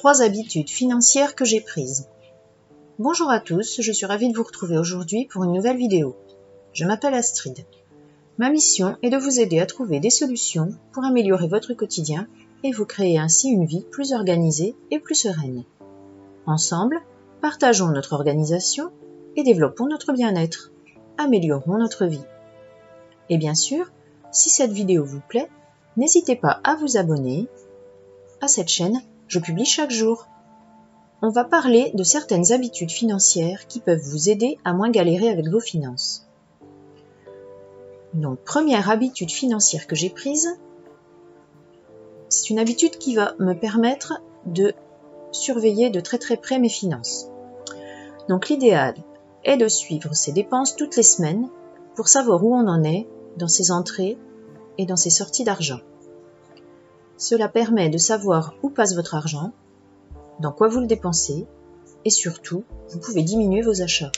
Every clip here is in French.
3 habitudes financières que j'ai prises. Bonjour à tous, je suis ravie de vous retrouver aujourd'hui pour une nouvelle vidéo. Je m'appelle Astrid. Ma mission est de vous aider à trouver des solutions pour améliorer votre quotidien et vous créer ainsi une vie plus organisée et plus sereine. Ensemble, partageons notre organisation et développons notre bien-être. Améliorons notre vie. Et bien sûr, si cette vidéo vous plaît, n'hésitez pas à vous abonner à cette chaîne. Je publie chaque jour. On va parler de certaines habitudes financières qui peuvent vous aider à moins galérer avec vos finances. Donc, première habitude financière que j'ai prise, c'est une habitude qui va me permettre de surveiller de très très près mes finances. Donc, l'idéal est de suivre ses dépenses toutes les semaines pour savoir où on en est dans ses entrées et dans ses sorties d'argent. Cela permet de savoir où passe votre argent, dans quoi vous le dépensez, et surtout, vous pouvez diminuer vos achats.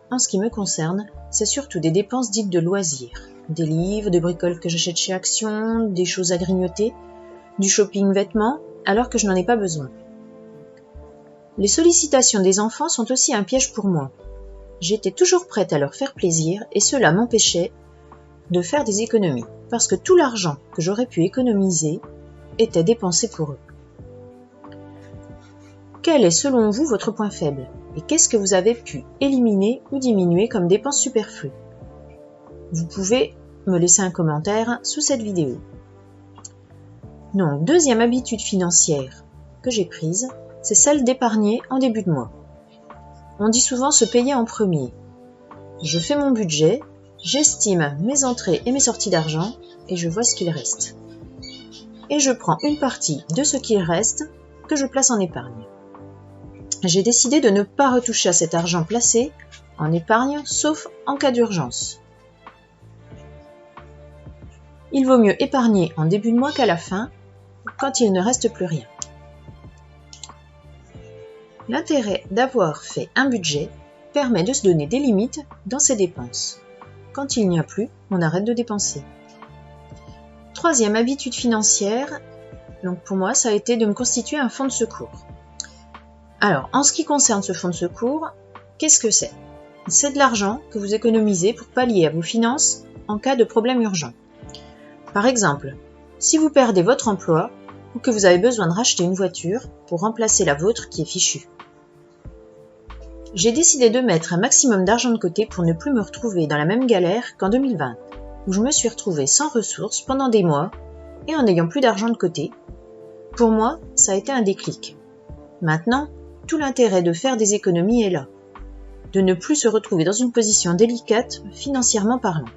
En ce qui me concerne, c'est surtout des dépenses dites de loisirs, des livres, des bricoles que j'achète chez Action, des choses à grignoter, du shopping vêtements, alors que je n'en ai pas besoin. Les sollicitations des enfants sont aussi un piège pour moi. J'étais toujours prête à leur faire plaisir et cela m'empêchait de faire des économies, parce que tout l'argent que j'aurais pu économiser était dépensé pour eux. Quel est selon vous votre point faible et qu'est-ce que vous avez pu éliminer ou diminuer comme dépenses superflues? Vous pouvez me laisser un commentaire sous cette vidéo. Donc, deuxième habitude financière que j'ai prise, c'est celle d'épargner en début de mois. On dit souvent se payer en premier. Je fais mon budget, j'estime mes entrées et mes sorties d'argent et je vois ce qu'il reste. Et je prends une partie de ce qu'il reste que je place en épargne. J'ai décidé de ne pas retoucher à cet argent placé en épargne, sauf en cas d'urgence. Il vaut mieux épargner en début de mois qu'à la fin, quand il ne reste plus rien. L'intérêt d'avoir fait un budget permet de se donner des limites dans ses dépenses. Quand il n'y a plus, on arrête de dépenser. Troisième habitude financière, donc pour moi, ça a été de me constituer un fonds de secours. Alors, en ce qui concerne ce fonds de secours, qu'est-ce que c'est? C'est de l'argent que vous économisez pour pallier à vos finances en cas de problème urgent. Par exemple, si vous perdez votre emploi ou que vous avez besoin de racheter une voiture pour remplacer la vôtre qui est fichue. J'ai décidé de mettre un maximum d'argent de côté pour ne plus me retrouver dans la même galère qu'en 2020, où je me suis retrouvée sans ressources pendant des mois et en n'ayant plus d'argent de côté. Pour moi, ça a été un déclic. Maintenant, tout l'intérêt de faire des économies est là, de ne plus se retrouver dans une position délicate financièrement parlant.